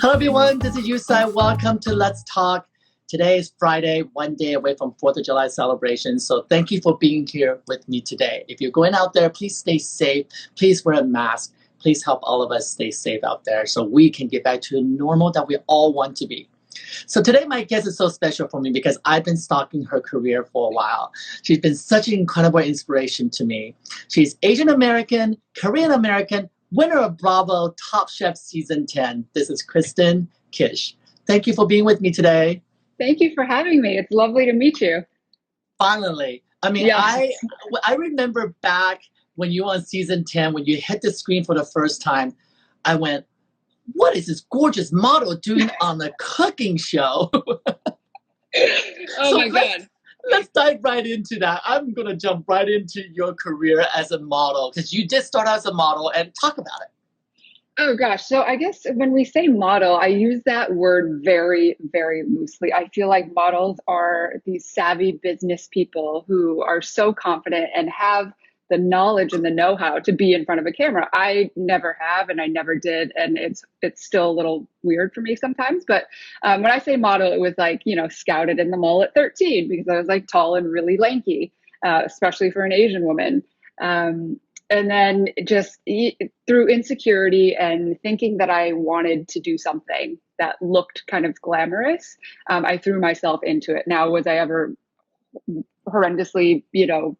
Hello everyone, this is Yu Tsai. Welcome to Let's Talk. Today is Friday, one day away from 4th of July celebration. So thank you for being here with me today. If you're going out there, please stay safe. Please wear a mask. Please help all of us stay safe out there so we can get back to the normal that we all want to be. So today my guest is so special for me because I've been stalking her career for a while. She's been such an incredible inspiration to me. She's Asian American, Korean American, winner of Bravo Top Chef Season 10. This is Kristen Kish. Thank you for being with me today. Thank you for having me. It's lovely to meet you. Finally. I remember back when you were on Season 10, when you hit the screen for the first time, I went, what is this gorgeous model doing on a cooking show? Oh my God. Let's dive right into that. I'm going to jump right into your career as a model because you did start out as a model and talk about it. Oh gosh. So I guess when we say model, I use that word very, very loosely. I feel like models are these savvy business people who are so confident and have the knowledge and the know-how to be in front of a camera. I never have, and I never did, and it's still a little weird for me sometimes. But when I say model, it was like, scouted in the mall at 13 because I was like tall and really lanky, especially for an Asian woman. And then just through insecurity and thinking that I wanted to do something that looked kind of glamorous, I threw myself into it. Now, was I ever horrendously,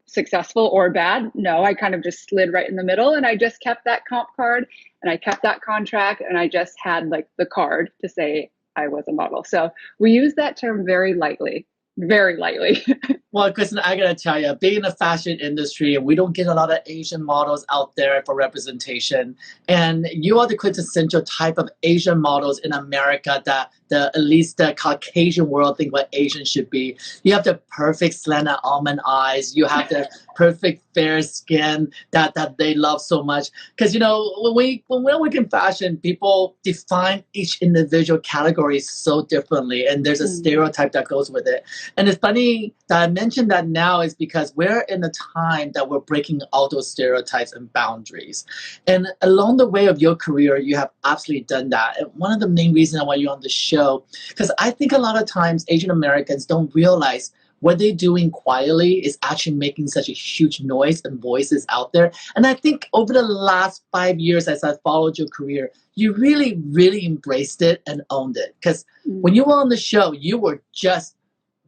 successful or bad? No, I kind of just slid right in the middle, and I just kept that comp card and I kept that contract, and I just had like the card to say I was a model. So we use that term very lightly, very lightly. Well, Kristen, I gotta tell you, being in the fashion industry, and we don't get a lot of Asian models out there for representation. And you are the quintessential type of Asian models in America that at least the Caucasian world think what Asian should be. You have the perfect slanted almond eyes. You have the perfect fair skin that they love so much. Because when we work in fashion, people define each individual category so differently, and there's a stereotype that goes with it. And it's funny that I mentioned that now is because we're in a time that we're breaking all those stereotypes and boundaries. And along the way of your career, you have absolutely done that. And one of the main reasons why you're on the show, because I think a lot of times Asian Americans don't realize what they're doing quietly is actually making such a huge noise and voices out there. And I think over the last 5 years, as I followed your career, you really, really embraced it and owned it. Because when you were on the show, you were just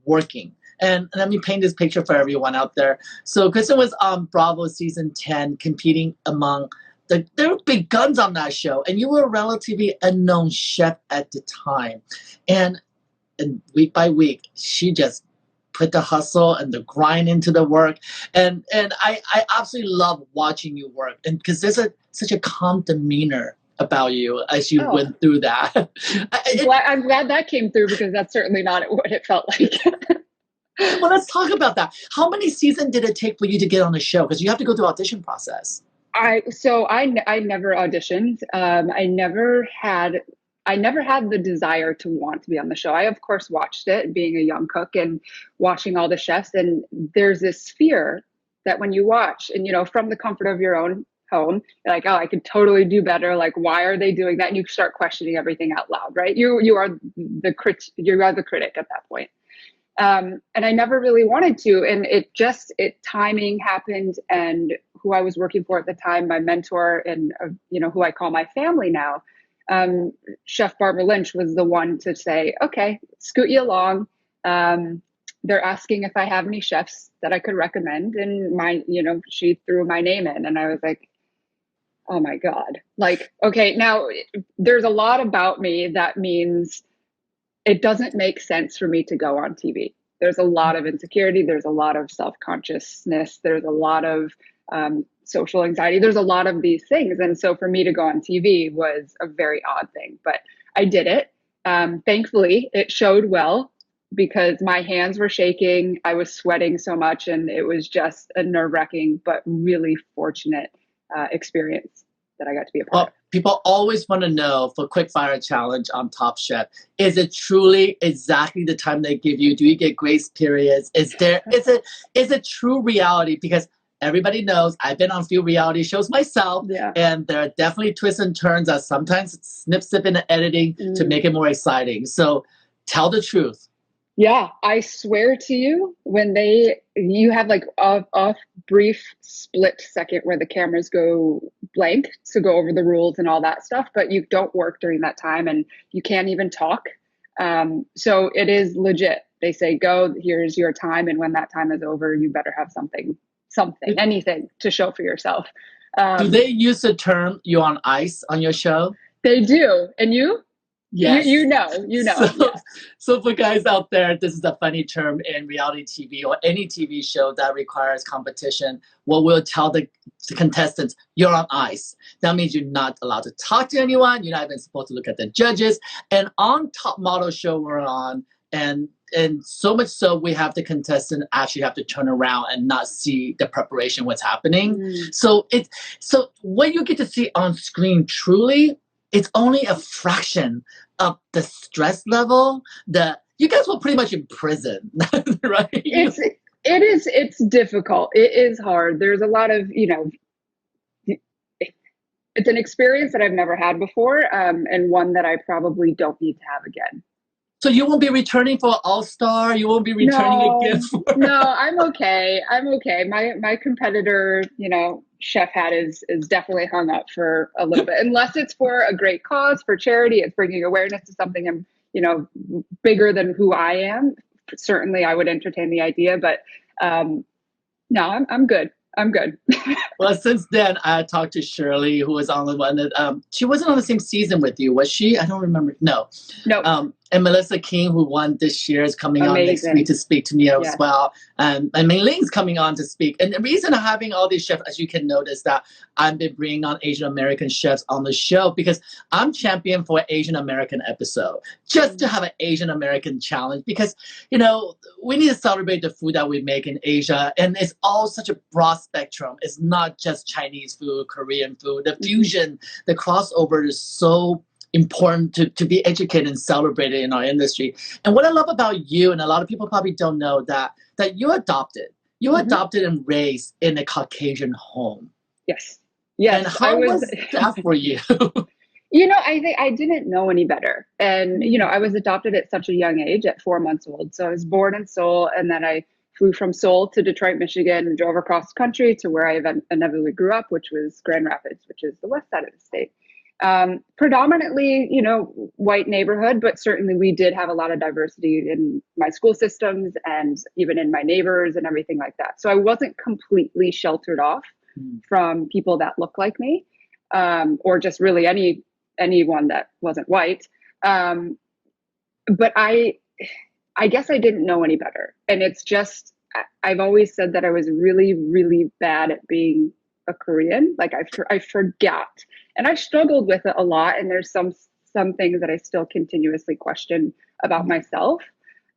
working. And let me paint this picture for everyone out there. So Kristen was on Bravo Season 10 competing among there were big guns on that show. And you were a relatively unknown chef at the time. And week by week, she just put the hustle and the grind into the work. And I absolutely love watching you work. And because there's such a calm demeanor about you as you went through that. I'm glad that came through because that's certainly not what it felt like. Well, let's talk about that. How many seasons did it take for you to get on the show? Because you have to go through audition process. I never auditioned. I never had the desire to want to be on the show. I, of course, watched it being a young cook and watching all the chefs. And there's this fear that when you watch and, from the comfort of your own home, you're like, oh, I could totally do better. Like, why are they doing that? And you start questioning everything out loud, right? You are the critic at that point. And I never really wanted to. And timing happened. And who I was working for at the time, my mentor and, who I call my family now, Chef Barbara Lynch was the one to say, okay, scoot you along. They're asking if I have any chefs that I could recommend. And she threw my name in and I was like, oh my God, like, okay, now there's a lot about me that means it doesn't make sense for me to go on TV. There's a lot of insecurity. There's a lot of self-consciousness. There's a lot of social anxiety. There's a lot of these things. And so for me to go on TV was a very odd thing, but I did it. Thankfully, it showed well because my hands were shaking. I was sweating so much, and it was just a nerve-wracking, but really fortunate experience that I got to be a part of. People always want to know for quick fire challenge on Top Chef, is it truly exactly the time they give you? Do you get grace periods? Is it true reality? Because everybody knows I've been on a few reality shows myself, Yeah. and there are definitely twists and turns that sometimes snip in the editing to make it more exciting. So tell the truth. Yeah, I swear to you, when you have like a brief split second where the cameras go blank to go over the rules and all that stuff, but you don't work during that time and you can't even talk. So it is legit. They say, go, here's your time. And when that time is over, you better have something, anything to show for yourself. Do they use the term "you're on ice" on your show? They do. And you? Yes. You know. So, Yeah. so for guys out there, this is a funny term in reality TV or any TV show that requires competition. What we'll tell the contestants, you're on ice. That means you're not allowed to talk to anyone. You're not even supposed to look at the judges. And on Top Model show we're on, and so much so we have the contestant actually have to turn around and not see the preparation, what's happening. So what you get to see on screen truly, it's only a fraction of the stress level that you guys were pretty much in prison, right? It's difficult. It is hard. There's a lot of, it's an experience that I've never had before, and one that I probably don't need to have again. So you won't be returning for All-Star? You won't be returning again for... No, I'm okay. My competitor, chef hat is definitely hung up for a little bit. Unless it's for a great cause, for charity, it's bringing awareness to something bigger than who I am. Certainly I would entertain the idea, but no, I'm good. I'm good. Well, since then, I talked to Shirley, who was on the one that she wasn't on the same season with you, was she? I don't remember. No. And Melissa King, who won this year, is coming on next week to speak to me as well. And Mei Ling's coming on to speak. And the reason I'm having all these chefs, as you can notice, that I've been bringing on Asian American chefs on the show because I'm champion for an Asian American episode, just to have an Asian American challenge. Because, we need to celebrate the food that we make in Asia. And it's all such a broad spectrum. It's not just Chinese food, Korean food. The fusion, the crossover is so important to be educated and celebrated in our industry. And what I love about you, and a lot of people probably don't know, that you're adopted. You're adopted and raised in a Caucasian home. Yes. And how was that for you? I think I didn't know any better. And, I was adopted at such a young age, at 4 months old. So I was born in Seoul, and then I flew from Seoul to Detroit, Michigan, and drove across the country to where I inevitably grew up, which was Grand Rapids, which is the west side of the state. Predominantly, white neighborhood, but certainly we did have a lot of diversity in my school systems and even in my neighbors and everything like that. So I wasn't completely sheltered off from people that look like me, or just really anyone that wasn't white. But I guess I didn't know any better. And it's just, I've always said that I was really, really bad at being a Korean. Like I forgot. And I struggled with it a lot. And there's some things that I still continuously question about myself.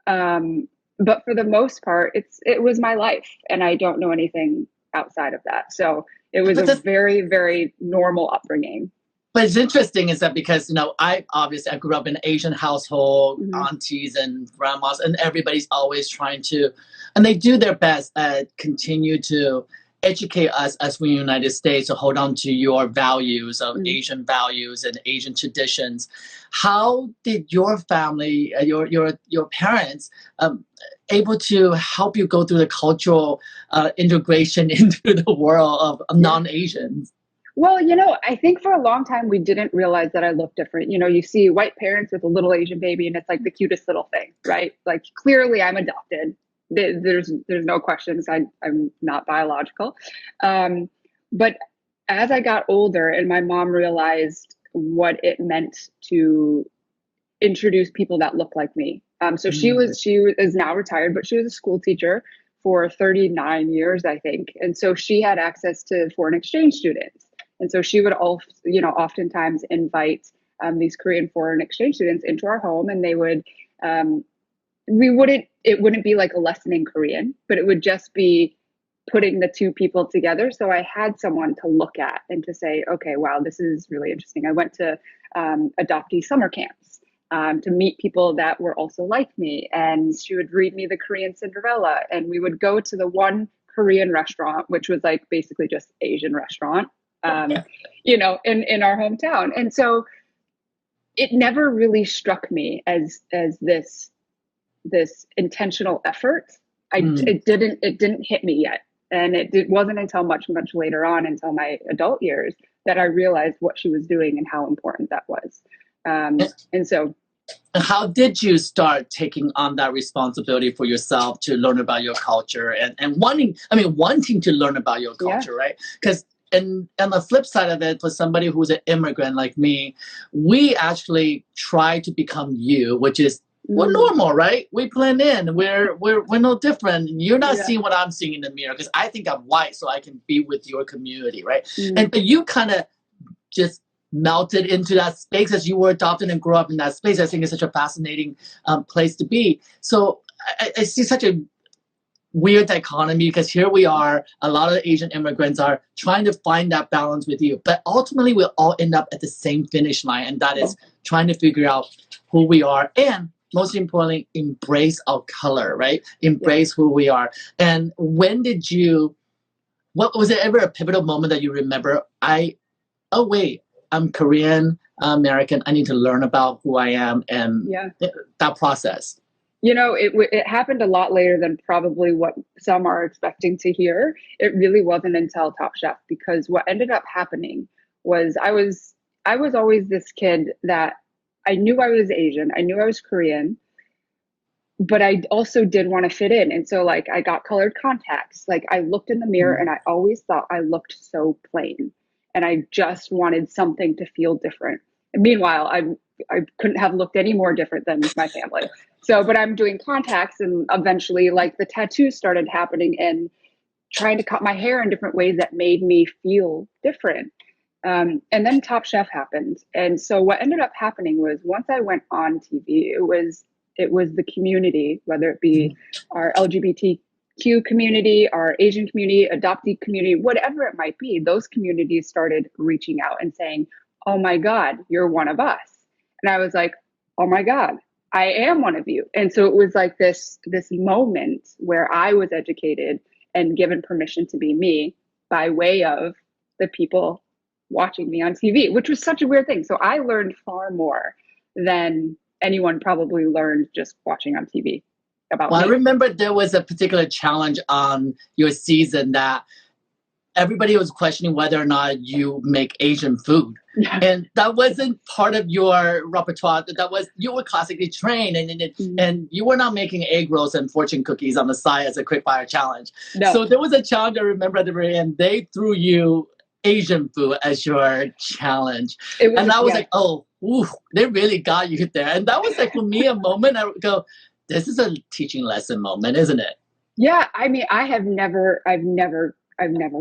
But for the most part, it was my life. And I don't know anything outside of that. So it was a very, very normal upbringing. But it's interesting is that because, I grew up in an Asian household, aunties and grandmas, and everybody's always trying to, and they do their best at continue to educate us as we in the United States to hold on to your values of Asian values and Asian traditions. How did your family, your parents, able to help you go through the cultural integration into the world of non-Asians? Well, I think for a long time we didn't realize that I looked different. You see white parents with a little Asian baby and it's like the cutest little thing, right? Like clearly I'm adopted. There's no questions. I'm not biological. But as I got older and my mom realized what it meant to introduce people that look like me. So she is now retired, but she was a school teacher for 39 years, I think. And so she had access to foreign exchange students. And so she would oftentimes invite these Korean foreign exchange students into our home, and they would, it wouldn't be like a lesson in Korean, but it would just be putting the two people together. So I had someone to look at and to say, okay, wow, this is really interesting. I went to adoptee summer camps to meet people that were also like me. And she would read me the Korean Cinderella, and we would go to the one Korean restaurant, which was like basically just Asian restaurant, in our hometown. And so it never really struck me as this intentional effort. It didn't hit me yet. And it wasn't until much later on, until my adult years, that I realized what she was doing and how important that was. And so, how did you start taking on that responsibility for yourself to learn about your culture and wanting to learn about your culture, right? Because and on the flip side of it, for somebody who's an immigrant like me, we actually try to become you, which is we're normal, right? We blend in. We're no different. You're not seeing what I'm seeing in the mirror because I think I'm white, so I can be with your community, right? But you kind of just melted into that space as you were adopted and grew up in that space. I think it's such a fascinating place to be. So I see such a weird dichotomy because here we are, a lot of the Asian immigrants are trying to find that balance with you, but ultimately we'll all end up at the same finish line, and that is trying to figure out who we are and most importantly, embrace our color, right? Embrace who we are. And what was it ever a pivotal moment that you remember? I'm Korean American. I need to learn about who I am and that process. It happened a lot later than probably what some are expecting to hear. It really wasn't until Top Chef, because what ended up happening was I was always this kid that I knew I was Asian. I knew I was Korean, but I also did want to fit in. And so like I got colored contacts. Like I looked in the mirror and I always thought I looked so plain, and I just wanted something to feel different. And meanwhile, I couldn't have looked any more different than my family. So, but I'm doing contacts, and eventually like the tattoos started happening and trying to cut my hair in different ways that made me feel different. And then Top Chef happened. And so what ended up happening was once I went on TV, it was the community, whether it be our LGBTQ community, our Asian community, adoptee community, whatever it might be, those communities started reaching out and saying, oh my God, you're one of us. And I was like, oh my God, I am one of you. And so it was like this moment where I was educated and given permission to be me by way of the people watching me on TV, which was such a weird thing. So I learned far more than anyone probably learned just watching on TV about me. I remember there was a particular challenge on your season that everybody was questioning whether or not you make Asian food. Yeah. And that wasn't part of your repertoire. You were classically trained, and you were not making egg rolls and fortune cookies on the side as a quick fire challenge. No. So there was a challenge I remember at the very end. They threw you Asian food as your challenge. And I was like, oh, ooh, they really got you there. And that was like, for me, a moment I would go, this is a teaching lesson moment, isn't it? Yeah. I mean, I've never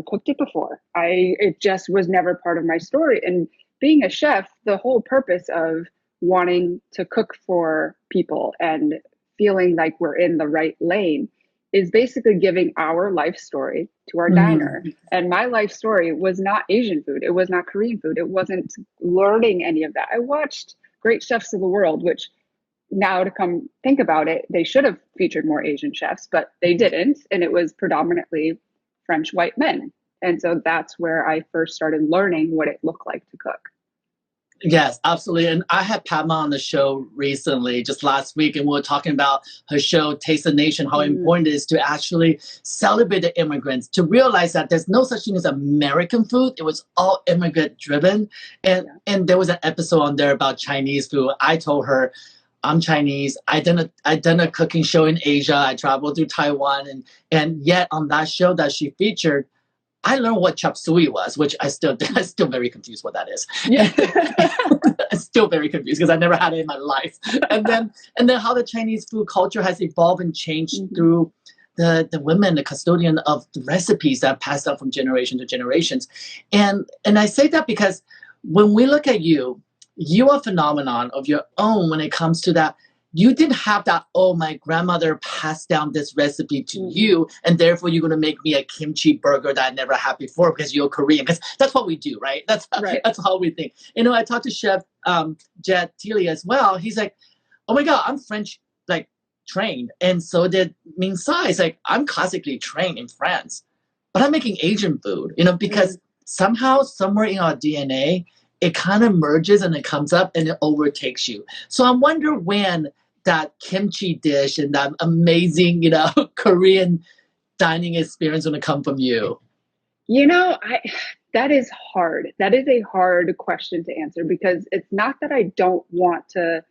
cooked it before. It just was never part of my story. And being a chef, the whole purpose of wanting to cook for people and feeling like we're in the right lane is basically giving our life story to our diner. And my life story was not Asian food. It was not Korean food. It wasn't learning any of that. I watched Great Chefs of the World, which now to come think about it, they should have featured more Asian chefs, but they didn't. And it was predominantly French white men. And so that's where I first started learning what it looked like to cook. Yes, absolutely. And I had Padma on the show recently, just last week, and we were talking about her show, Taste the Nation, how important it is to actually celebrate the immigrants, to realize that there's no such thing as American food. It was all immigrant driven. And there was an episode on there about Chinese food. I told her, I'm Chinese. I done a cooking show in Asia. I traveled through Taiwan. And yet on that show that she featured, I learned what chop suey was, which I'm still very confused what that is. Yeah. I'm still very confused because I never had it in my life. And then how the Chinese food culture has evolved and changed through the women, the custodian of the recipes that passed down from generation to generations. And I say that because when we look at you are a phenomenon of your own when it comes to that. You didn't have that, oh, my grandmother passed down this recipe to you, and therefore you're going to make me a kimchi burger that I never had before because you're Korean. Because that's what we do, right? That's how we think. I talked to Chef Jet Teely as well. He's like, oh, my God, I'm French, like trained, and so did Ming Tsai. It's like, I'm classically trained in France, but I'm making Asian food, because somehow, somewhere in our DNA, it kind of merges and it comes up and it overtakes you. So I wonder when that kimchi dish and that amazing, Korean dining experience going to come from you. That is hard. That is a hard question to answer, because it's not that I don't want to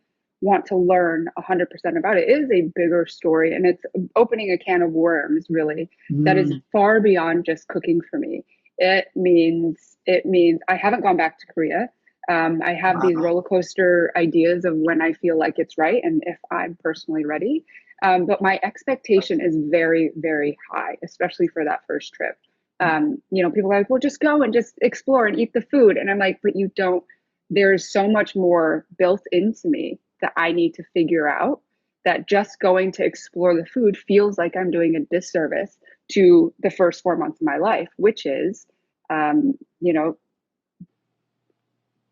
learn 100% about it. It is a bigger story, and it's opening a can of worms, really, that is far beyond just cooking for me. It means I haven't gone back to Korea. I have these roller coaster ideas of when I feel like it's right and if I'm personally ready. But my expectation is very, very high, especially for that first trip. People are like, well, just go and just explore and eat the food. And I'm like, but you don't, there's so much more built into me that I need to figure out, that just going to explore the food feels like I'm doing a disservice to the first 4 months of my life, which is,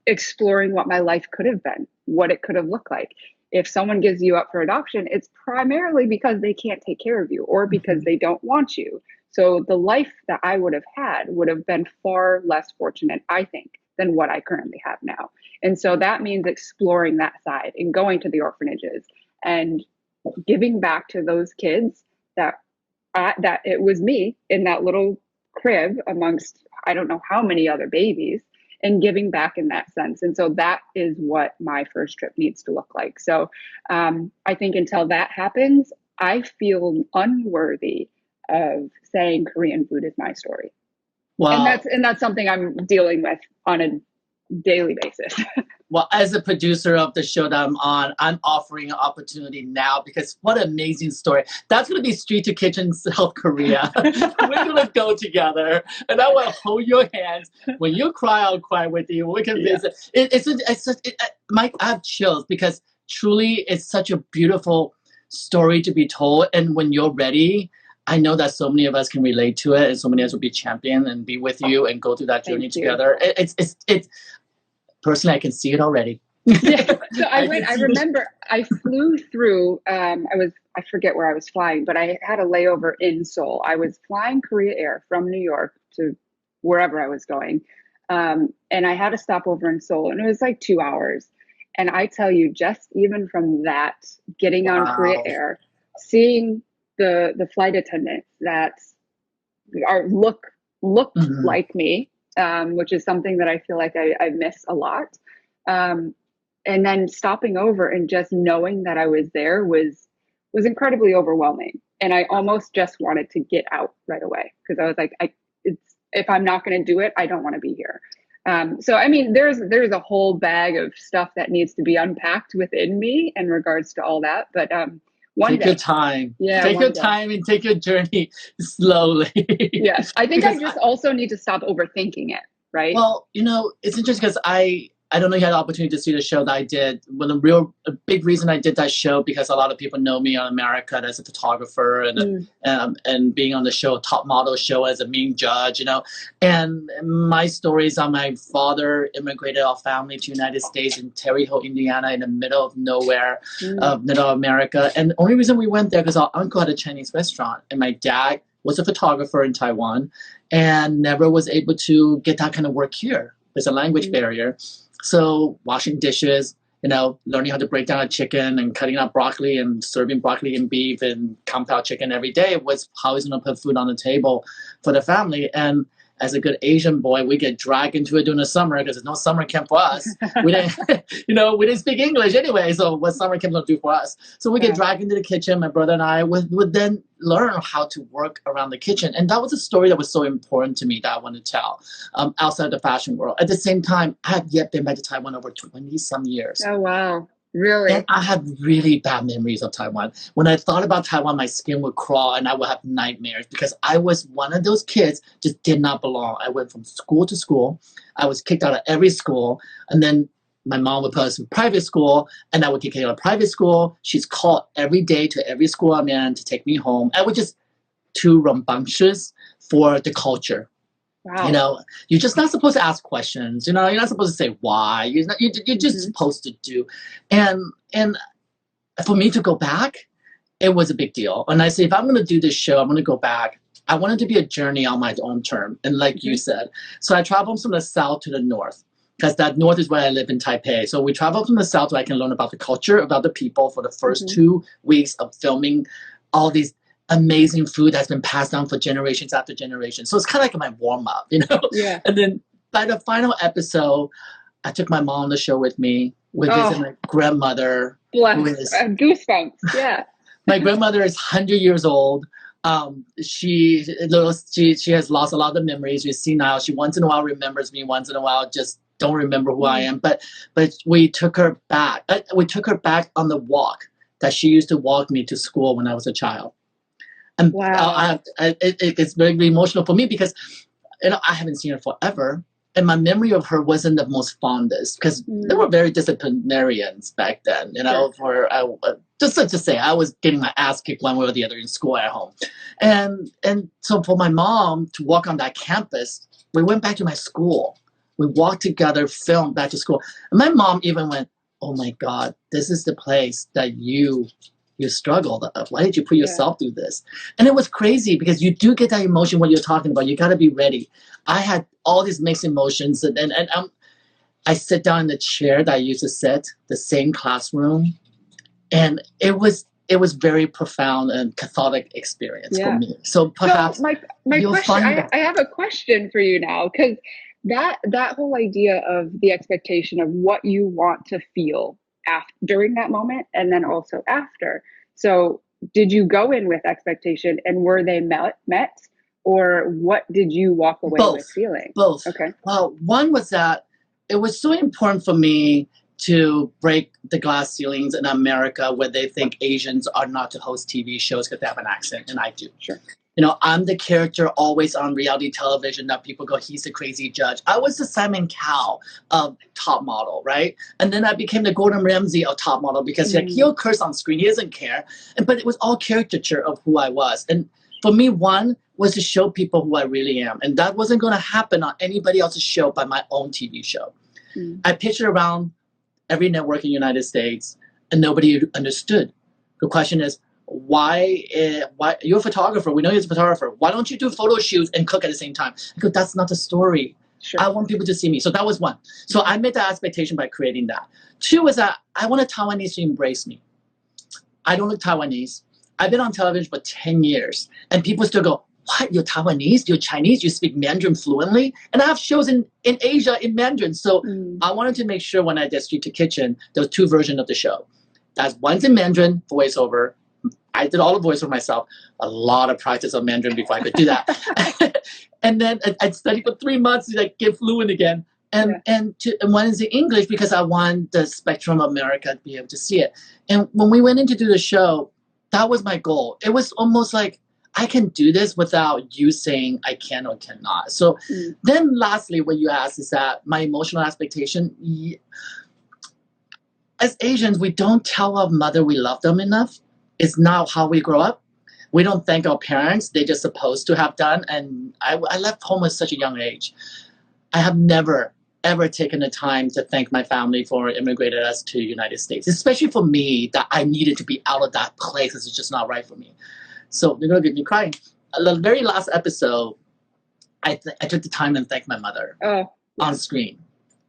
exploring what my life could have been, what it could have looked like. If someone gives you up for adoption, it's primarily because they can't take care of you or because they don't want you. So the life that I would have had would have been far less fortunate, I think, than what I currently have now. And so that means exploring that side and going to the orphanages and giving back to those kids that it was me in that little crib amongst, I don't know how many other babies, and giving back in that sense. And so that is what my first trip needs to look like. So I think until that happens, I feel unworthy of saying Korean food is my story. Wow. And that's something I'm dealing with on a daily basis. Well, as a producer of the show that I'm on, I'm offering an opportunity now, because what an amazing story. That's going to be Street to Kitchen South Korea. We're going to go together, and I will hold your hands. When you cry, I'll cry with you. We can visit. Mike, I have chills, because truly it's such a beautiful story to be told. And when you're ready, I know that so many of us can relate to it, and so many of us will be champion and be with you and go through that journey together. It's personally, I can see it already. Yeah. So I remember I flew through, I forget where I was flying, but I had a layover in Seoul. I was flying Korea Air from New York to wherever I was going. And I had a stopover in Seoul, and it was like 2 hours. And I tell you, just even from that, getting on Korea Air, seeing the flight attendants that look like me, which is something that I feel like I miss a lot. And then stopping over and just knowing that I was there was incredibly overwhelming. And I almost just wanted to get out right away, because I was like, if I'm not going to do it, I don't want to be here. So, I mean, there's a whole bag of stuff that needs to be unpacked within me in regards to all that. But take your time. Yeah, take your time and take your journey slowly. Yes, I think I just also need to stop overthinking it, right? Well, it's interesting, because I don't know if you had the opportunity to see the show that I did. Well, a big reason I did that show, because a lot of people know me on America as a photographer and being on the show, top model show, as a main judge, And my stories on my father immigrated our family to the United States in Terre Haute, Indiana, in the middle of nowhere, middle of America. And the only reason we went there because our uncle had a Chinese restaurant, and my dad was a photographer in Taiwan and never was able to get that kind of work here. There's a language barrier. So washing dishes, learning how to break down a chicken and cutting up broccoli and serving broccoli and beef and compound chicken every day was how he's going to put food on the table for the family. And as a good Asian boy, we get dragged into it during the summer, because there's no summer camp for us. We didn't, we didn't speak English anyway. So what summer camp going to do for us? So we get dragged into the kitchen. My brother and I would then learn how to work around the kitchen. And that was a story that was so important to me that I want to tell outside the fashion world. At the same time, I had yet been back to Taiwan over 20 some years. Oh, wow. Really? And I have really bad memories of Taiwan. When I thought about Taiwan, my skin would crawl and I would have nightmares, because I was one of those kids just did not belong. I went from school to school. I was kicked out of every school. And then my mom would put us in private school, and I would get kicked out of private school. She's called every day to every school I'm in to take me home. I was just too rambunctious for the culture. Wow. You're just not supposed to ask questions. You're not supposed to say why. You're just supposed to do. And for me to go back it was a big deal. And I said, if I'm going to do this show, I'm going to go back. I wanted to be a journey on my own term. And like you said, so I traveled from the south to the north, because that north is where I live in Taipei. So we traveled from the south so I can learn about the culture, about the people for the first 2 weeks of filming all these amazing food that's been passed down for generations after generations. So it's kind of like my warm up, you know? Yeah. And then by the final episode, I took my mom on the show with me. We visited my grandmother. Bless. Goosebumps. Yeah. My grandmother is 100 years old. She has lost a lot of memories. You see now, she once in a while remembers me, once in a while just don't remember who I am. But we took her back. We took her back on the walk that she used to walk me to school when I was a child. And wow. It's very, very emotional for me because I haven't seen her forever. And my memory of her wasn't the most fondest because they were very disciplinarians back then, just to say, I was getting my ass kicked one way or the other in school at home. And so for my mom to walk on that campus, we went back to my school. We walked together, filmed back to school. And my mom even went, oh my God, this is the place that you struggled. Why did you put yourself through this? And it was crazy because you do get that emotion when you're talking about. You got to be ready. I had all these mixed emotions, and I sit down in the chair that I used to sit, the same classroom, and it was very profound and cathartic experience for me. So perhaps my question, I have a question for you now, because that whole idea of the expectation of what you want to feel during that moment and then also after. So did you go in with expectation and were they met, or what did you walk away with feeling? Both. Okay. Well, one was that it was so important for me to break the glass ceilings in America where they think Asians are not to host TV shows because they have an accent, and I do. Sure. I'm the character always on reality television that people go, he's the crazy judge. I was the Simon Cowell of Top Model, right? And then I became the Gordon Ramsay of Top Model because he'll curse on screen. He doesn't care. But it was all caricature of who I was. And for me, one was to show people who I really am. And that wasn't going to happen on anybody else's show but my own TV show. I pitched it around every network in the United States, and nobody understood. The question is, why you're a photographer, we know you're a photographer, why don't you do photo shoots and cook at the same time? Because that's not the story. Sure. I want people to see me. So that was one. So I made that expectation by creating that. Two is that I want a Taiwanese to embrace me. I don't look Taiwanese. I've been on television for 10 years and people still go, what, you're Taiwanese, you're Chinese, you speak Mandarin fluently? And I have shows in Asia in Mandarin. So I wanted to make sure when I did Street to Kitchen, there was 2 versions of the show. That's one's in Mandarin, voiceover. I did all the voiceover myself. A lot of practice on Mandarin before I could do that. And then I studied for 3 months to get fluent again. And one is in English because I want the spectrum of America to be able to see it. And when we went in to do the show, that was my goal. It was almost like I can do this without you saying I can or cannot. So then lastly, what you asked is that my emotional expectation. As Asians, we don't tell our mother we love them enough. It's not how we grow up. We don't thank our parents. They're just supposed to have done. And I left home at such a young age. I have never, ever taken the time to thank my family for immigrating us to the United States, especially for me that I needed to be out of that place. It's just not right for me. So you're going to get me crying. The very last episode, I took the time and thanked my mother on screen.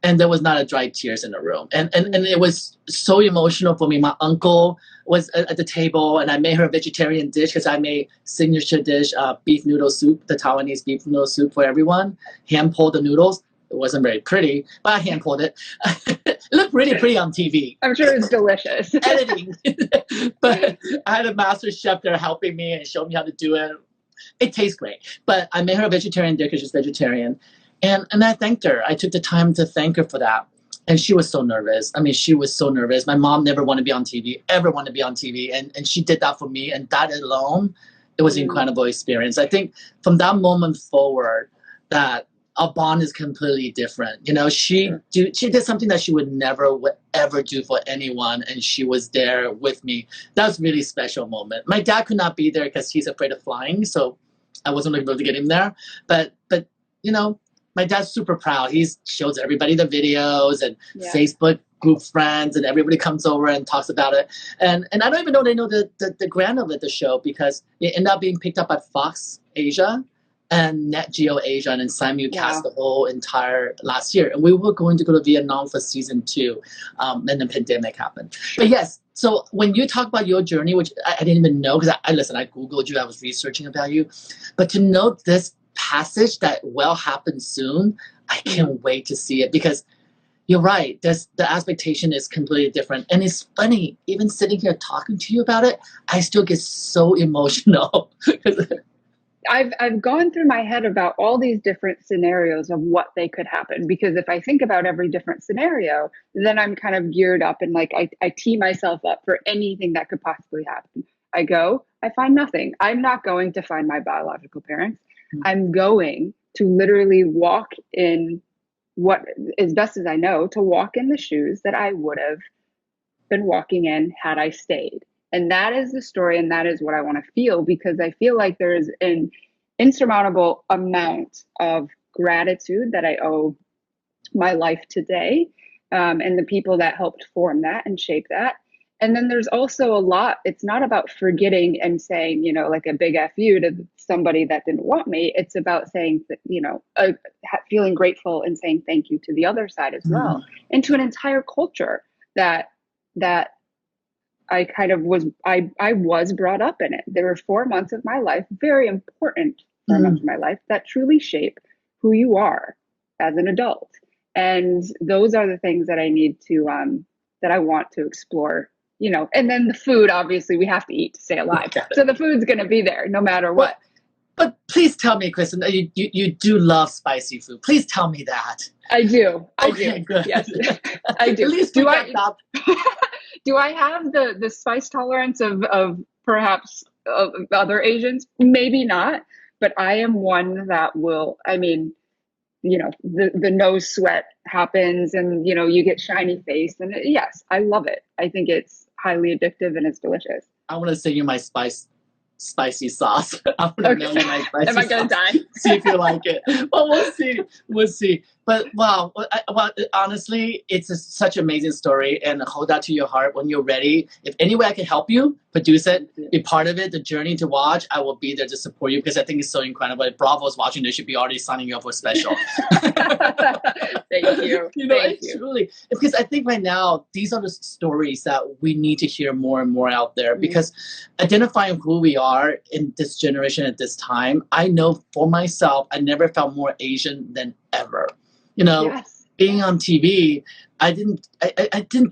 And there was not a dry tears in the room. And it was so emotional for me. My uncle was at the table, and I made her a vegetarian dish because I made signature dish, beef noodle soup, the Taiwanese beef noodle soup for everyone. Hand-pulled the noodles. It wasn't very pretty, but I hand-pulled it. It looked really pretty on TV. I'm sure it's delicious. Editing. But I had a master chef there helping me and showed me how to do it. It tastes great. But I made her a vegetarian dish because she's vegetarian. And I thanked her. I took the time to thank her for that. And she was so nervous. I mean, she was so nervous. My mom never wanted to be on TV, ever wanted to be on TV. And she did that for me. And that alone, it was an incredible experience. I think from that moment forward, that our bond is completely different. She did something that she would never ever do for anyone. And she was there with me. That was a really special moment. My dad could not be there because he's afraid of flying. So I wasn't able to get him there. But my dad's super proud. He shows everybody the videos and Facebook group friends, and everybody comes over and talks about it. And I don't even know they know the grant of it, the show, because it ended up being picked up by Fox Asia and Net Geo Asia, and then simulcast the whole entire last year. And we were going to go to Vietnam for season 2, and the pandemic happened. But yes, so when you talk about your journey, which I didn't even know, because I Googled you, I was researching about you, but to know this passage that will happen soon, I can't wait to see it, because you're right. The expectation is completely different. And it's funny, even sitting here talking to you about it, I still get so emotional. I've gone through my head about all these different scenarios of what they could happen, because if I think about every different scenario, then I'm kind of geared up and like I tee myself up for anything that could possibly happen. I find nothing. I'm not going to find my biological parents. I'm going to literally walk in what, as best as I know, to walk in the shoes that I would have been walking in had I stayed. And that is the story, and that is what I want to feel, because I feel like there is an insurmountable amount of gratitude that I owe my life today, and the people that helped form that and shape that. And then there's also a lot, it's not about forgetting and saying, like a big F you to somebody that didn't want me. It's about saying, feeling grateful and saying thank you to the other side as well, and to an entire culture that I kind of was, I was brought up in it. There were 4 months of my life, very important 4 months of my life, that truly shape who you are as an adult. And those are the things that I need to, that I want to explore, and then the food, obviously we have to eat to stay alive. So the food's going to be there no matter what. But please tell me, Kristen, you do love spicy food. Please tell me that. I do. Okay, good. Yes, I do. At least do I have the spice tolerance of perhaps other Asians? Maybe not, but I am one that will, the nose sweat happens, and, you get shiny face, and yes, I love it. I think it's highly addictive and it's delicious. I want to send you my spicy sauce. I want to know you my spicy Am I going to die? See if you like it. Well, we'll see. But wow, honestly, it's such an amazing story, and hold that to your heart when you're ready. If any way I can help you, produce it, be part of it, the journey to watch, I will be there to support you, because I think it's so incredible. If Bravo's watching, they should be already signing you up for a special. Thank you. Thank you. Truly, because I think right now, these are the stories that we need to hear more and more out there, because identifying who we are in this generation at this time, I know for myself, I never felt more Asian than ever. Yes. Being on TV, I didn't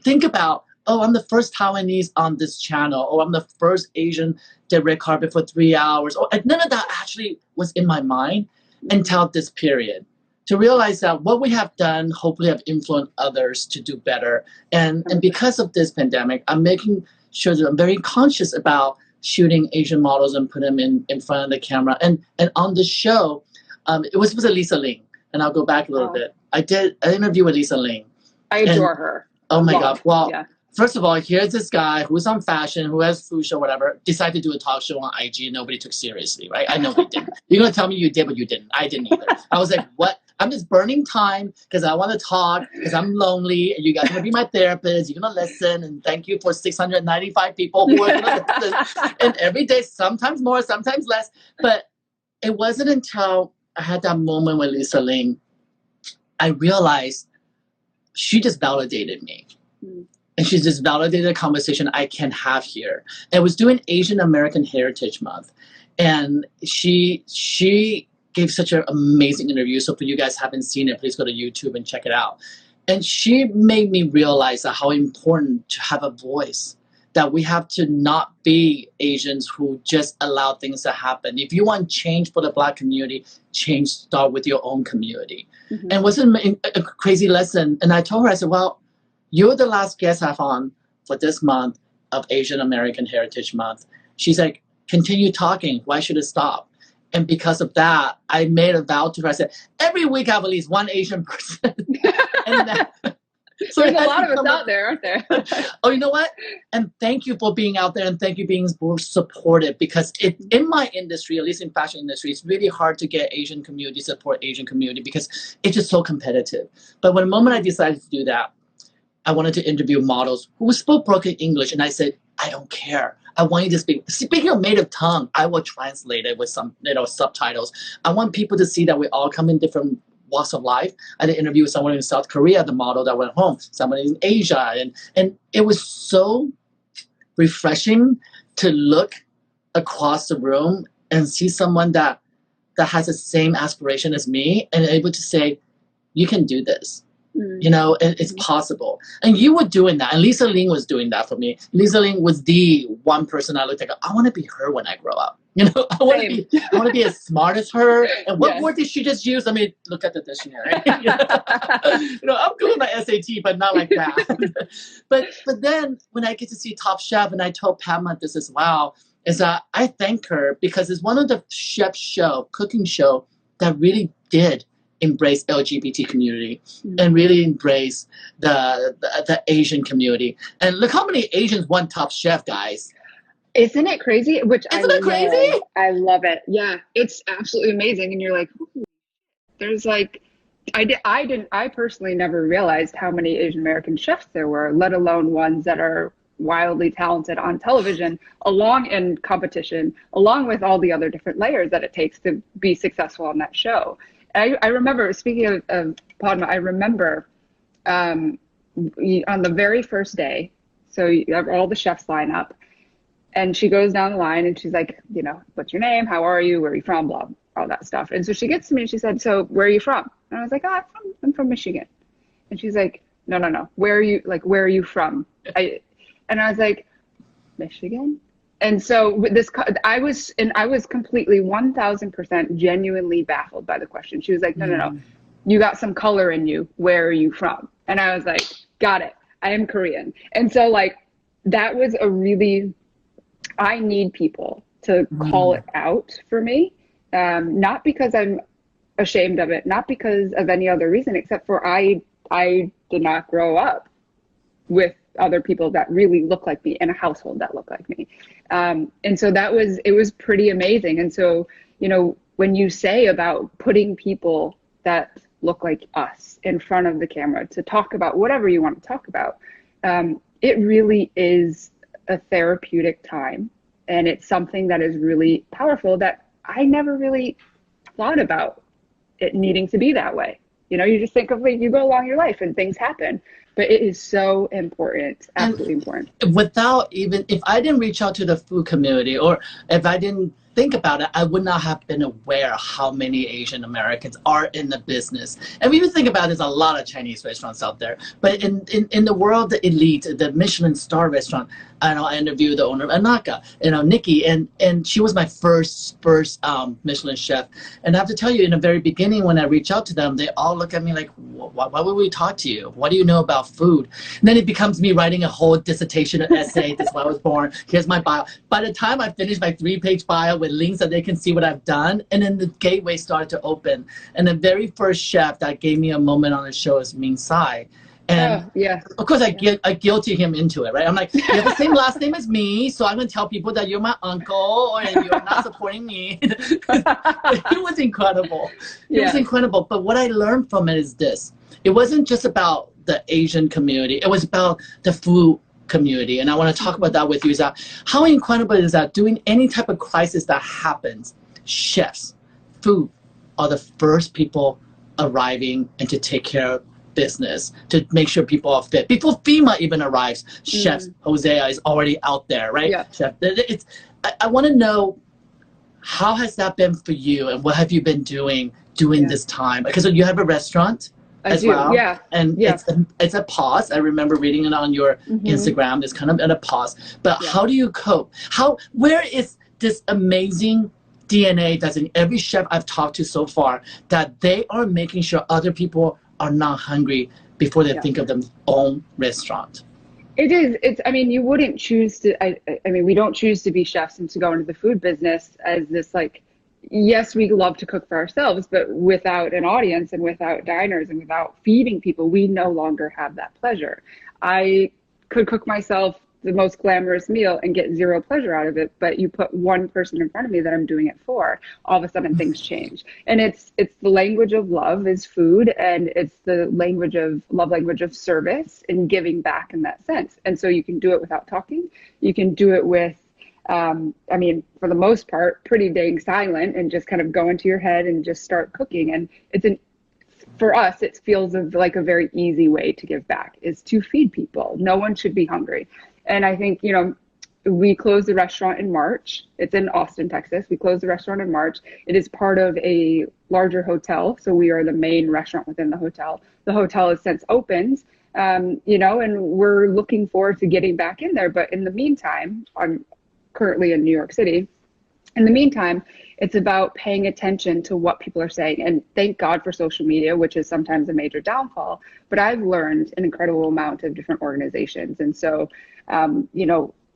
think about, I'm the first Taiwanese on this channel, or I'm the first Asian to red carpet for 3 hours. Or none of that actually was in my mind until this period. To realize that what we have done, hopefully have influenced others to do better. And because of this pandemic, I'm making sure that I'm very conscious about shooting Asian models and put them in front of the camera. And on the show, it was with Lisa Ling. And I'll go back a little bit. I did an interview with Lisa Ling. I adore her. Oh my God. Well, first of all, here's this guy who's on fashion, who has food show, whatever, decided to do a talk show on IG, and nobody took seriously, right? I know he didn't. You're going to tell me you did, but you didn't. I didn't either. I was like, what? I'm just burning time because I want to talk, because I'm lonely, and you guys are going to be my therapist. You're going to listen, and thank you for 695 people who are going to listen. And every day, sometimes more, sometimes less. But it wasn't until I had that moment with Lisa Ling, I realized she just validated me. And she just validated the conversation I can have here. And it was doing Asian American Heritage Month. And she gave such an amazing interview. So for you guys who haven't seen it, please go to YouTube and check it out. And she made me realize how important to have a voice, that we have to not be Asians who just allow things to happen. If you want change for the Black community, change start with your own community. And it was a crazy lesson. And I told her, I said, well, you're the last guest I have on for this month of Asian American Heritage Month. She's like, continue talking. Why should it stop? And because of that, I made a vow to her. I said, every week I have at least one Asian person. So there's a lot of us out there, aren't there? Oh, you know what? And thank you for being out there, and thank you for being supportive, because in my industry, at least in fashion industry, it's really hard to get Asian community support Asian community, because it's just so competitive. But when the moment I decided to do that, I wanted to interview models who spoke broken English, and I said, I don't care. I want you to speak your native tongue. I will translate it with some, subtitles. I want people to see that we all come in different walks of life. I did interview someone in South Korea, the model that went home, somebody in Asia, and it was so refreshing to look across the room and see someone that has the same aspiration as me and able to say, you can do this. It's possible. And you were doing that. And Lisa Ling was doing that for me. Lisa Ling was the one person I looked at. I want to be her when I grow up. I want to be as smart as her. And what word did she just use? I mean, look at the dictionary. I'm good with my SAT, but not like that. but then when I get to see Top Chef, and I told Pamela this as well, is that I thank her because it's one of the cooking show that really did embrace LGBT community and really embrace the Asian community. And look how many Asians won Top Chef, guys. Isn't it crazy? Isn't it crazy? I love it. Yeah, it's absolutely amazing. And you're like, there's like, I personally never realized how many Asian American chefs there were, let alone ones that are wildly talented on television, along in competition, along with all the other different layers that it takes to be successful on that show. I remember, speaking of Padma, I remember on the very first day, so you have all the chefs line up, and she goes down the line and she's like, what's your name? How are you? Where are you from? Blah, all that stuff. And so she gets to me and she said, so where are you from? And I was like, I'm from Michigan. And she's like, no. Where are you from? And I was like, Michigan? And so I was completely 1000% genuinely baffled by the question. She was like, no. You got some color in you. Where are you from? And I was like, got it. I am Korean. And so that was I need people to call it out for me. Not because I'm ashamed of it, not because of any other reason, except for I did not grow up with other people that really look like me in a household that looked like me. And so it was pretty amazing. And so, when you say about putting people that look like us in front of the camera to talk about whatever you want to talk about, it really is a therapeutic time. And it's something that is really powerful that I never really thought about it needing to be that way. You just think of you go along your life and things happen. But it is so important, absolutely important. If I didn't reach out to the food community, or if I didn't think about it, I would not have been aware how many Asian Americans are in the business. And when you think about it, there's a lot of Chinese restaurants out there. But in the world, the elite, the Michelin star restaurant, I interviewed the owner of Anaka, Nikki, and she was my first Michelin chef. And I have to tell you, in the very beginning, when I reached out to them, they all look at me like, why would we talk to you? What do you know about food? And then it becomes me writing a whole dissertation, an essay. This is why I was born. Here's my bio. By the time I finished my 3-page bio with links that they can see what I've done, and then the gateway started to open. And the very first chef that gave me a moment on the show is Yu Tsai. And of course, I guilty him into it, right? I'm like, you have the same last name as me, so I'm going to tell people that you're my uncle and you're not supporting me. It was incredible. It was incredible. But what I learned from it is this. It wasn't just about the Asian community. It was about the food community. And I want to talk about that with you. Is that how incredible is that during any type of crisis that happens, chefs, food are the first people arriving and to take care of business, to make sure people are fit. Before FEMA even arrives, Chef Hosea is already out there, right? Yeah. Chef, I want to know, how has that been for you, and what have you been doing during this time? Because you have a restaurant as well. Yeah. And it's a pause. I remember reading it on your Instagram. It's kind of at a pause. But how do you cope? Where is this amazing DNA that's in every chef I've talked to so far, that they are making sure other people are not hungry before they think of their own restaurant? You wouldn't choose to, we don't choose to be chefs and to go into the food business as this, yes, we love to cook for ourselves, but without an audience and without diners and without feeding people, we no longer have that pleasure. I could cook myself the most glamorous meal and get zero pleasure out of it, but you put one person in front of me that I'm doing it for, all of a sudden things change. And it's the language of love is food, and it's the language of love, language of service and giving back in that sense. And so you can do it without talking. You can do it with I mean, for the most part, pretty dang silent, and just kind of go into your head and just start cooking. And for us, it feels like a very easy way to give back is to feed people. No one should be hungry. And I think, we closed the restaurant in March. It's in Austin, Texas. We closed the restaurant in March. It is part of a larger hotel. So we are the main restaurant within the hotel. The hotel has since opened, and we're looking forward to getting back in there. But in the meantime, I'm currently in New York City. In the meantime, it's about paying attention to what people are saying. And thank God for social media, which is sometimes a major downfall. But I've learned an incredible amount of different organizations. And so,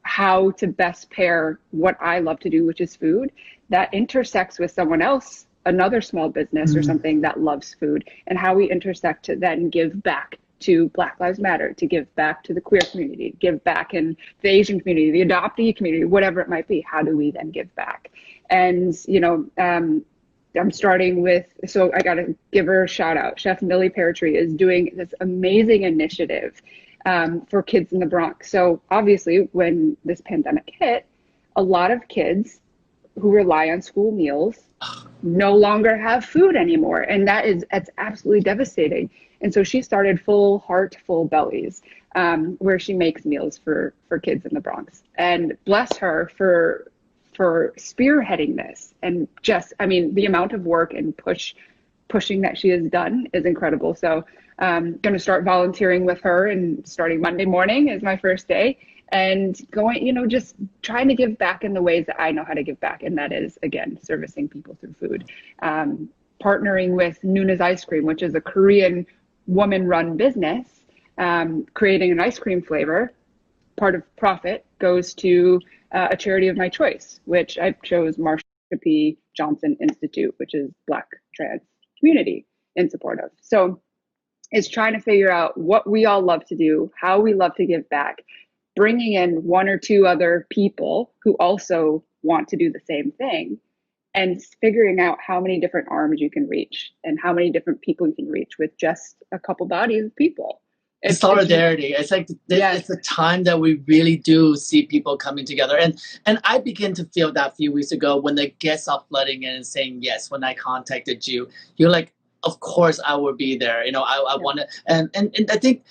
how to best pair what I love to do, which is food, that intersects with someone else, another small business or something that loves food, and how we intersect to then give back to Black Lives Matter, to give back to the queer community, to give back in the Asian community, the adoptee community, whatever it might be. How do we then give back? And, I'm starting with, so I got to give her a shout out. Chef Millie Peartree is doing this amazing initiative for kids in the Bronx. So obviously when this pandemic hit, a lot of kids who rely on school meals no longer have food anymore. And that's absolutely devastating. And so she started Full Heart, Full Bellies, where she makes meals for kids in the Bronx. And bless her for spearheading this. And just, the amount of work and pushing that she has done is incredible. So I'm going to start volunteering with her, and starting Monday morning is my first day, and going, just trying to give back in the ways that I know how to give back. And that is, again, servicing people through food. Partnering with Nuna's Ice Cream, which is a Korean woman-run business, creating an ice cream flavor. Part of profit goes to a charity of my choice, which I chose Marsha P. Johnson Institute, which is Black trans community in support of. So it's trying to figure out what we all love to do, how we love to give back, bringing in one or two other people who also want to do the same thing, and figuring out how many different arms you can reach and how many different people you can reach with just a couple bodies of people. It's solidarity. It's like it's the time that we really do see people coming together. And I began to feel that a few weeks ago when the guests are flooding in and saying yes. When I contacted you, you're like, of course I will be there. I want to, and I think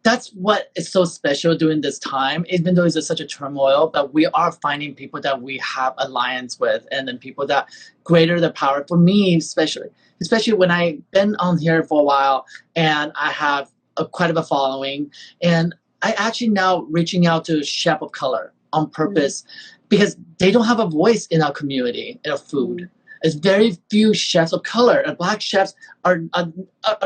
that's what is so special during this time, even though it's such a turmoil, but we are finding people that we have alliance with, and then people that greater the power. For me, especially when I've been on here for a while and I have quite a following, and I actually now reaching out to chef of color on purpose because they don't have a voice in our community in our food. There's very few chefs of color, and Black chefs are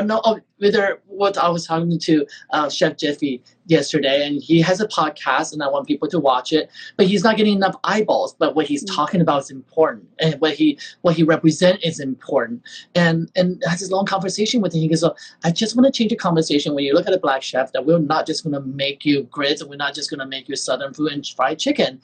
not. Whether what I was talking to Chef Jeffy yesterday, and he has a podcast, and I want people to watch it. But he's not getting enough eyeballs. But what he's talking about is important, and what he represents is important. And I had this long conversation with him. He goes, I just want to change the conversation. When you look at a Black chef, that we're not just going to make you grits, and we're not just going to make you Southern food and fried chicken.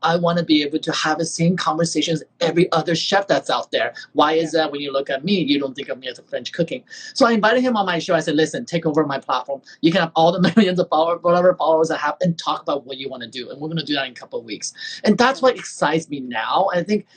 I want to be able to have the same conversation as every other chef that's out there. Why is that when you look at me, you don't think of me as a French cooking? So I invited him on my show. I said, listen, take over my platform. You can have all the millions of followers, whatever followers I have, and talk about what you want to do. And we're going to do that in a couple of weeks. And that's what excites me now. I think,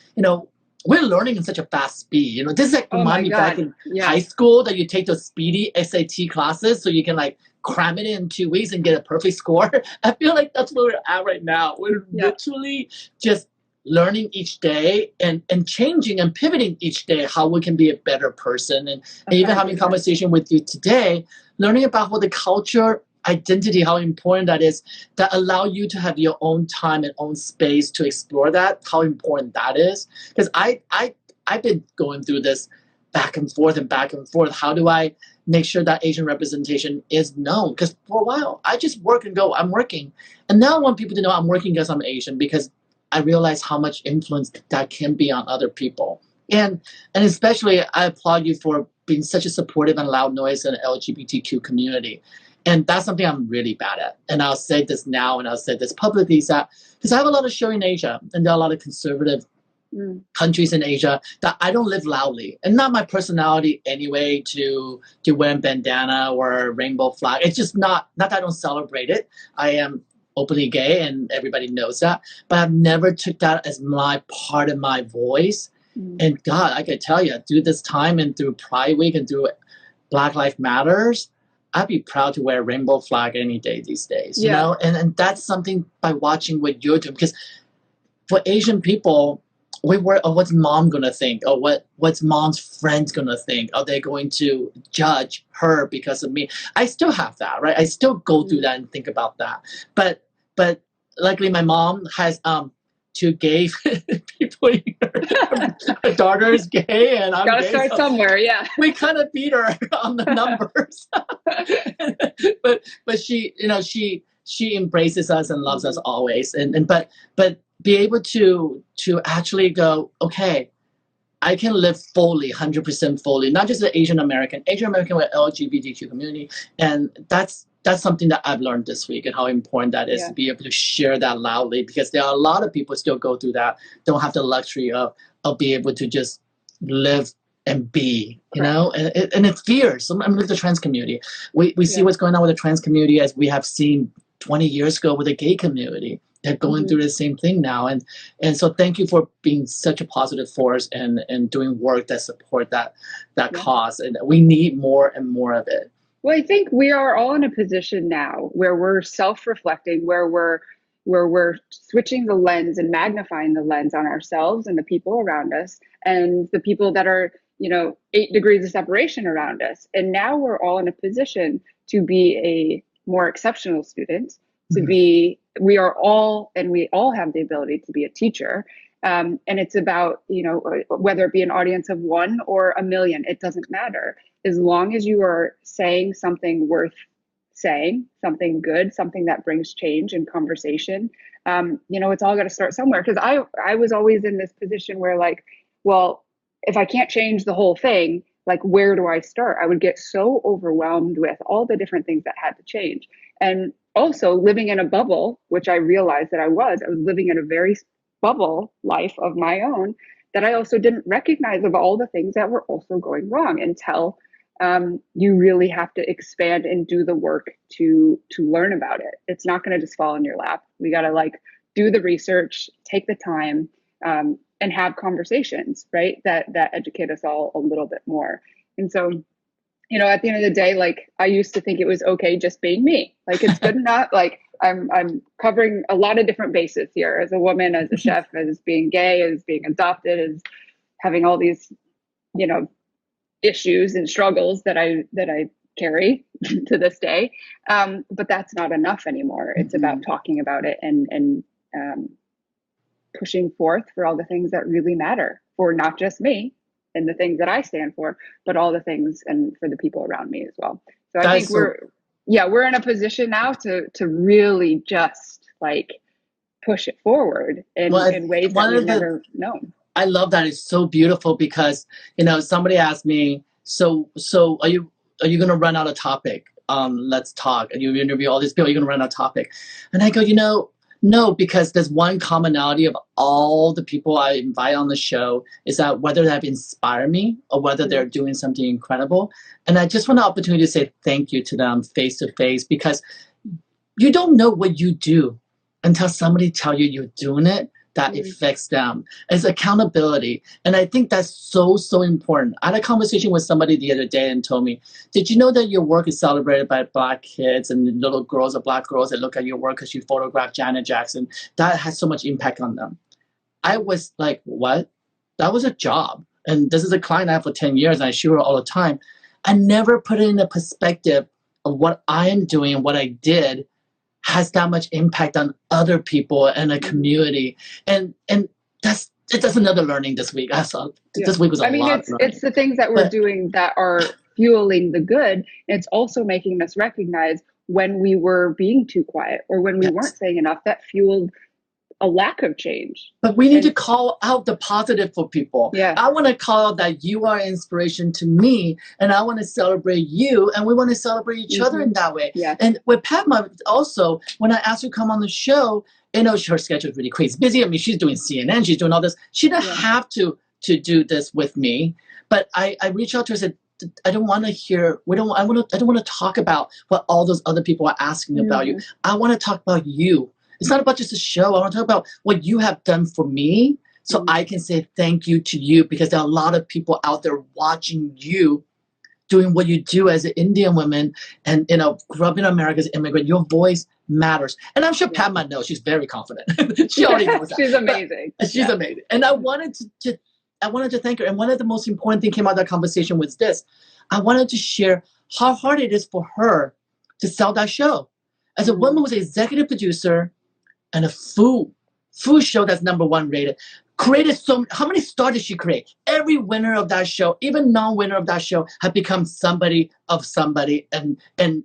we're learning in such a fast speed. This is like remind me back in high school that you take those speedy SAT classes so you can cram it in 2 weeks and get a perfect score. I feel like that's where we're at right now. We're literally just learning each day and changing and pivoting each day how we can be a better person. And even having a conversation with you today, learning about what the culture, identity, how important that is, that allow you to have your own time and own space to explore that, how important that is. Because I've been going through this back and forth. How do I make sure that Asian representation is known? Because for a while, I just work and go, I'm working. And now I want people to know I'm working because I'm Asian, because I realize how much influence that can be on other people. And especially, I applaud you for being such a supportive and loud noise in the LGBTQ community. And that's something I'm really bad at. And I'll say this now and I'll say this publicly, is that because I have a lot of show in Asia and there are a lot of conservative countries in Asia that I don't live loudly, and not my personality anyway to wear a bandana or a rainbow flag. It's just not that I don't celebrate it. I am openly gay and everybody knows that, but I've never took that as my part of my voice. And God, I can tell you, through this time and through Pride Week and through Black Lives Matters, I'd be proud to wear a rainbow flag any day these days, you know? And that's something by watching what you're doing, because for Asian people, we worry, oh, what's mom gonna think? Or what's mom's friends gonna think? Are they going to judge her because of me? I still have that, right? I still go through that and think about that. But luckily my mom has two gay people in her daughter is gay and I'm gotta gay, start so somewhere. Yeah. we kind of beat her on the numbers. but she, you know, she embraces us and loves us always. And but be able to actually go, okay, I can live fully, 100% fully, not just the Asian American with LGBTQ community. And that's something that I've learned this week, and how important that is to be able to share that loudly, because there are a lot of people still go through that, don't have the luxury of being able to just live and be, you know, and it's fierce. I'm with the trans community. We see what's going on with the trans community, as we have seen 20 years ago with the gay community. They're going through the same thing now. And so thank you for being such a positive force and doing work that support that cause. And we need more and more of it. Well, I think we are all in a position now where we're self-reflecting, where we're switching the lens and magnifying the lens on ourselves and the people around us and the people that are, you know, 8 degrees of separation around us. And now we're all in a position to be a more exceptional student, to be, we all have the ability to be a teacher. And it's about, you know, whether it be an audience of 1 or a million, it doesn't matter. As long as you are saying something worth saying, something good, something that brings change and conversation, you know, it's all got to start somewhere. Because I was always in this position where, like, well, if I can't change the whole thing, like, where do I start? I would get so overwhelmed with all the different things that had to change. And also living in a bubble, which I realized that I was living in a very bubble life of my own, that I also didn't recognize of all the things that were also going wrong until you really have to expand and do the work to learn about it. It's not going to just fall in your lap. We got to, like, do the research, take the time, and have conversations, right? That educate us all a little bit more. And so, you know, at the end of the day, like, I used to think it was okay just being me. Like, it's good enough. Like, I'm covering a lot of different bases here as a woman, as a chef, as being gay, as being adopted, as having all these, you know, issues and struggles that I carry to this day. But that's not enough anymore. It's about talking about it and pushing forth for all the things that really matter for not just me and the things that I stand for, but all the things and for the people around me as well. So I think we're in a position now to really just, like, push it forward in ways that we've never known. I love that. It's so beautiful because, you know, somebody asked me, so are you going to run out of topic? Let's talk. And you interview all these people, you're going to run out of topic. And I go, you know, no, because there's one commonality of all the people I invite on the show is that whether they've inspired me or whether they're doing something incredible. And I just want the opportunity to say thank you to them face to face, because you don't know what you do until somebody tell you you're doing it, that affects them. It's accountability. And I think that's so, so important. I had a conversation with somebody the other day and told me, did you know that your work is celebrated by Black kids and little girls or Black girls that look at your work because you photographed Janet Jackson? That has so much impact on them. I was like, what? That was a job. And this is a client I have for 10 years and I shoot her all the time. I never put it in a perspective of what I am doing and what I did has that much impact on other people and a community. And that's another learning this week. I saw this week was a lot. It's the things that we're doing that are fueling the good. It's also making us recognize when we were being too quiet or when we weren't saying enough. That fueled a lack of change. But we need to call out the positive for people. Yeah. I want to call out that you are inspiration to me, and I want to celebrate you, and we want to celebrate each other in that way. Yeah. And with Padma, also, when I asked her to come on the show, her schedule is really crazy busy. I mean, she's doing CNN, she's doing all this. She didn't have to do this with me, but I reached out to her and said, I don't want to hear. I don't want to talk about what all those other people are asking about you. I want to talk about you. It's not about just a show. I want to talk about what you have done for me, so I can say thank you to you, because there are a lot of people out there watching you doing what you do as an Indian woman, and grew up in America as an immigrant. Your voice matters, and I'm sure Padma knows. She's very confident. She already knows that. She's amazing. She's amazing, and I wanted to thank her. And one of the most important things came out of that conversation was this. I wanted to share how hard it is for her to sell that show. As a woman who's an executive producer and a food show that's #1 rated, created how many stars did she create? Every winner of that show, even non-winner of that show, have become somebody of somebody, and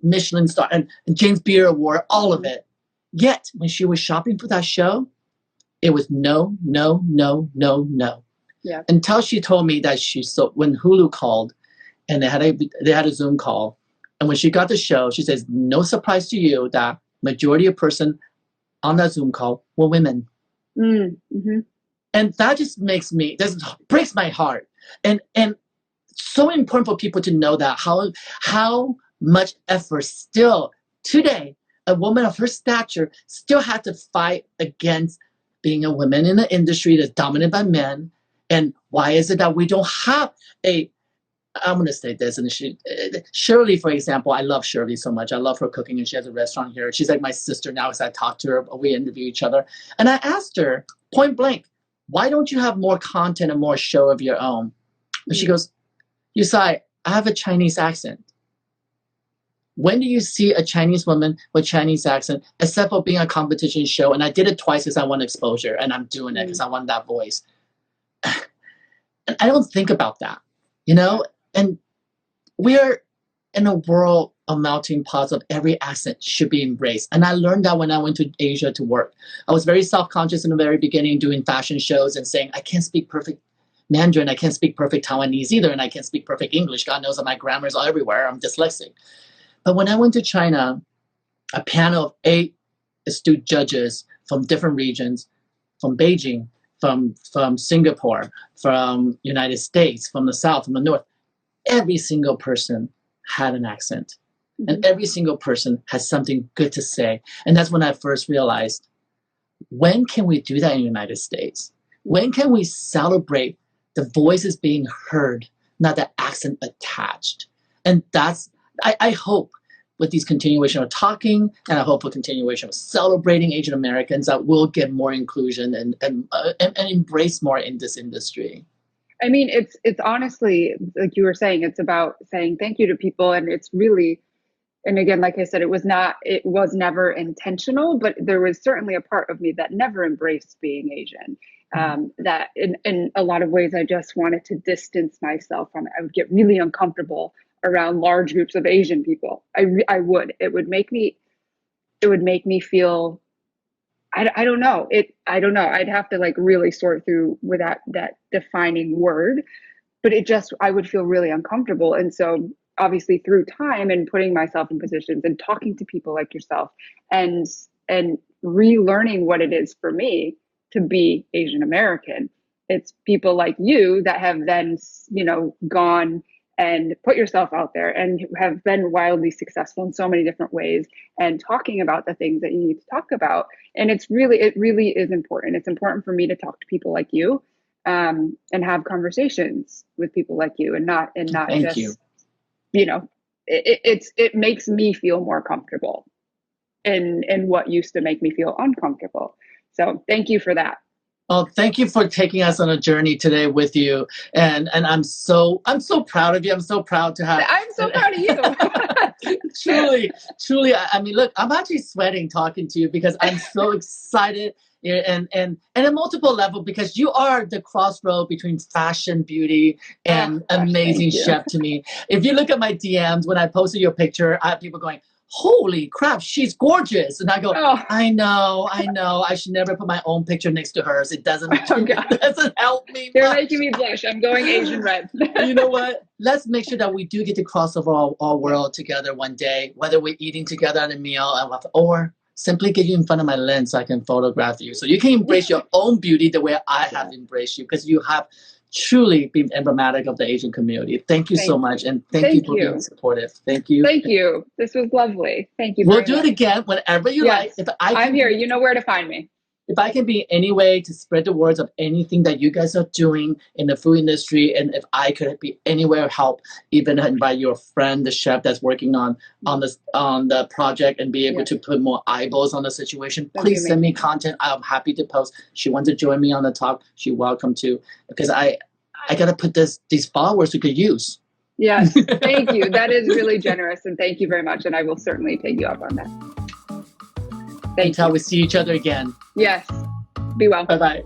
Michelin star and James Beard Award, all of it. Yet when she was shopping for that show, it was no, no, no, no, no. Yeah. Until she told me that when Hulu called, and they had a Zoom call, and when she got the show, she says, no surprise to you that majority of person on that Zoom call were women. Mm-hmm. And that just breaks my heart. And so important for people to know that how much effort still today, a woman of her stature still had to fight against being a woman in an industry that's dominated by men. And why is it that we don't have I'm going to say this, and Shirley, for example, I love Shirley so much. I love her cooking, and she has a restaurant here. She's like my sister now, as I talk to her, we interview each other. And I asked her point blank, why don't you have more content and more show of your own? And she goes, Yu Tsai, I have a Chinese accent. When do you see a Chinese woman with Chinese accent, except for being a competition show? And I did it twice because I want exposure, and I'm doing it because I want that voice. And I don't think about that, And we're in a world of melting pots of every accent should be embraced. And I learned that when I went to Asia to work. I was very self-conscious in the very beginning, doing fashion shows and saying, I can't speak perfect Mandarin, I can't speak perfect Taiwanese either, and I can't speak perfect English. God knows that my grammar is all everywhere. I'm dyslexic. But when I went to China, a panel of 8 astute judges from different regions, from Beijing, from Singapore, from United States, from the South, from the North, every single person had an accent. And every single person has something good to say. And that's when I first realized, when can we do that in the United States? When can we celebrate the voices being heard, not the accent attached? And that's, I hope, with these continuation of talking, and I hope for continuation of celebrating Asian Americans, that we'll get more inclusion and embrace more in this industry. I mean, it's honestly, like you were saying, it's about saying thank you to people. And it's really, and again, like I said, it was never intentional, but there was certainly a part of me that never embraced being Asian. That in a lot of ways, I just wanted to distance myself from it. I would get really uncomfortable around large groups of Asian people. It would make me feel, I don't know. I'd have to really sort through with that defining word, but I would feel really uncomfortable. And so obviously through time and putting myself in positions and talking to people like yourself and relearning what it is for me to be Asian American, it's people like you that have then, gone and put yourself out there and have been wildly successful in so many different ways and talking about the things that you need to talk about. And it really is important. It's important for me to talk to people like you, and have conversations with people like you, and not Thank just, you. It makes me feel more comfortable in what used to make me feel uncomfortable. So thank you for that. Well, thank you for taking us on a journey today with you, and I'm so proud of you. I'm so proud to have. I'm so proud of you. truly. I mean, look, I'm actually sweating talking to you because I'm so excited, and at multiple level, because you are the crossroad between fashion, beauty, and amazing chef to me. If you look at my DMs when I posted your picture, I have people going, holy crap, she's gorgeous. And I go, Oh. I know. I should never put my own picture next to hers. It doesn't, it doesn't help me You're much. making me blush. I'm going Asian red. You know what? Let's make sure that we do get to cross over our world together one day, whether we're eating together at a meal or simply get you in front of my lens so I can photograph you. So you can embrace your own beauty the way I have embraced you, because you have truly been emblematic of the Asian community. Thank you so much. And thank you for being supportive. Thank you. Thank you. This was lovely. Thank you. We'll do it again whenever you like. If I'm here. You know where to find me. If I can be any way to spread the words of anything that you guys are doing in the food industry, and if I could be anywhere help, even invite your friend, the chef that's working on the project, and be able to put more eyeballs on the situation, please send me content. I'm happy to post. She wants to join me on the talk. She's welcome to, because I gotta put these followers we could use. Yes, thank you. That is really generous, and thank you very much. And I will certainly take you up on that. Until we see each other again. Yes. Be well. Bye-bye.